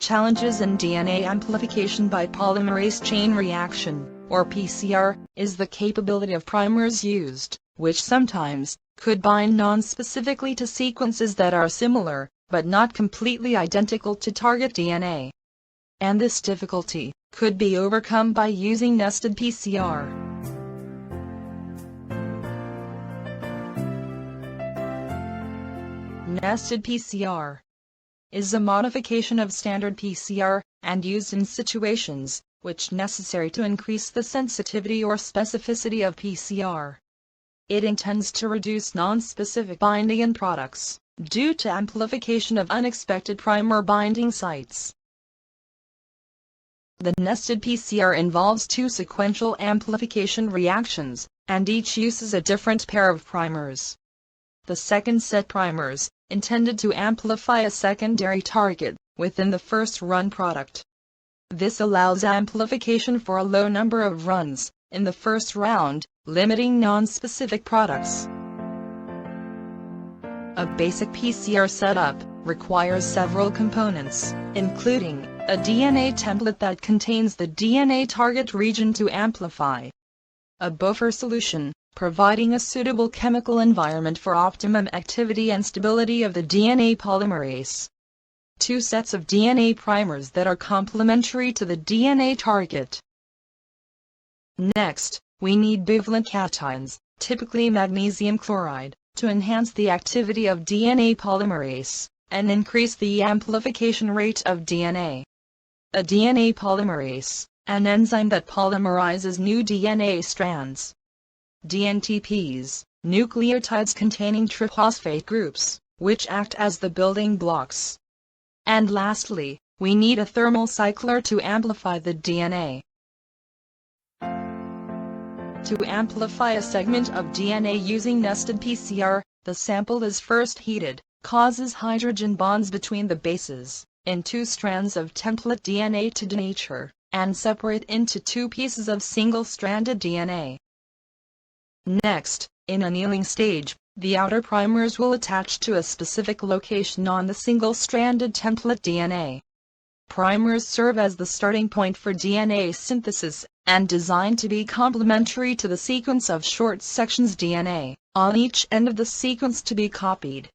Challenges in DNA amplification by polymerase chain reaction, or PCR, is the capability of primers used, which sometimes could bind non-specifically to sequences that are similar, but not completely identical to target DNA. And this difficulty could be overcome by using nested PCR. Nested PCR is a modification of standard PCR, and used in situations which necessary to increase the sensitivity or specificity of PCR. It intends to reduce non-specific binding in products, due to amplification of unexpected primer binding sites. The nested PCR involves two sequential amplification reactions, and each uses a different pair of primers. The second set primers, intended to amplify a secondary target within the first run product. This allows amplification for a low number of runs in the first round, limiting non-specific products. A basic PCR setup requires several components, including a DNA template that contains the DNA target region to amplify, a buffer solution providing a suitable chemical environment for optimum activity and stability of the DNA polymerase, two sets of DNA primers that are complementary to the DNA target. Next, we need bivalent cations, typically magnesium chloride, to enhance the activity of DNA polymerase and increase the amplification rate of DNA. A DNA polymerase, an enzyme that polymerizes new DNA strands. DNTPs, nucleotides containing triphosphate groups, which act as the building blocks. And lastly, we need a thermal cycler to amplify the DNA. To amplify a segment of DNA using nested PCR, the sample is first heated, causes hydrogen bonds between the bases, in two strands of template DNA to denature, and separate into two pieces of single-stranded DNA. Next, in annealing stage, the outer primers will attach to a specific location on the single-stranded template DNA. Primers serve as the starting point for DNA synthesis, and designed to be complementary to the sequence of short sections DNA, on each end of the sequence to be copied.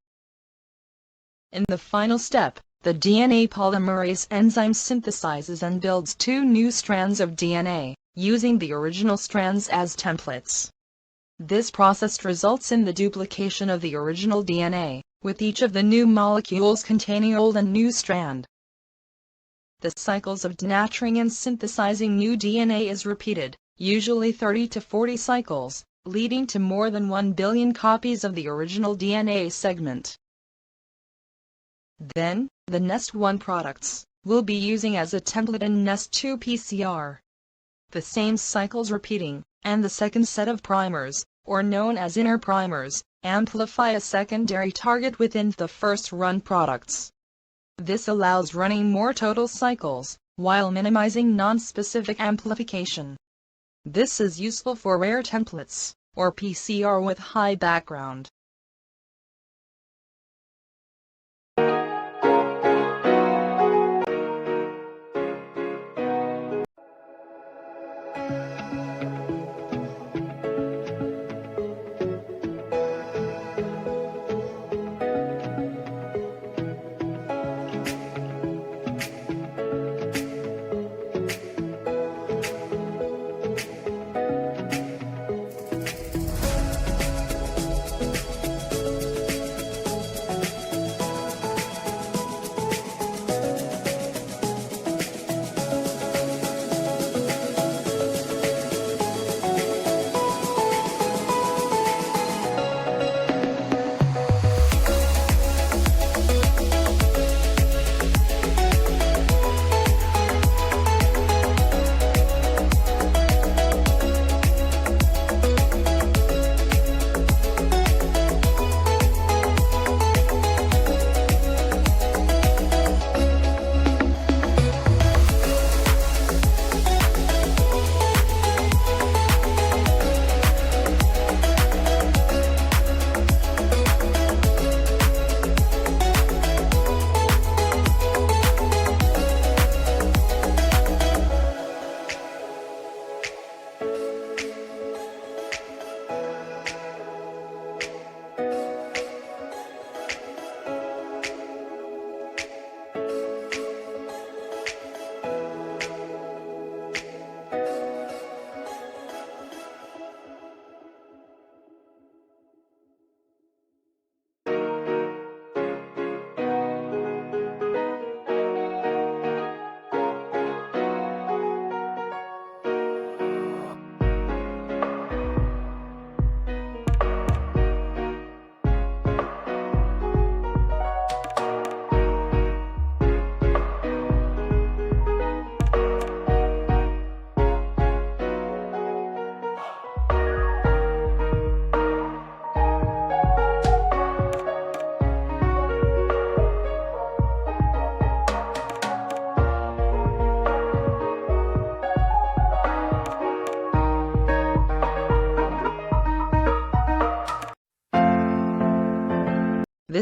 In the final step, the DNA polymerase enzyme synthesizes and builds two new strands of DNA, using the original strands as templates. This process results in the duplication of the original DNA, with each of the new molecules containing old and new strand. The cycles of denaturing and synthesizing new DNA is repeated, usually 30 to 40 cycles, leading to more than 1 billion copies of the original DNA segment. Then, the Nest1 products will be using as a template in Nest2 PCR. The same cycles repeating, and the second set of primers, or known as inner primers, amplify a secondary target within the first run products. This allows running more total cycles, while minimizing non-specific amplification. This is useful for rare templates, or PCR with high background.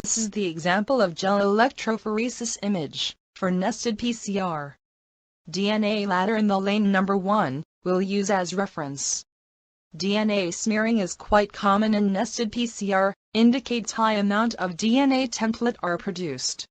This is the example of gel electrophoresis image for nested PCR. DNA ladder in the lane number 1 we'll use as reference. DNA smearing is quite common in nested PCR, indicates high amount of DNA template are produced.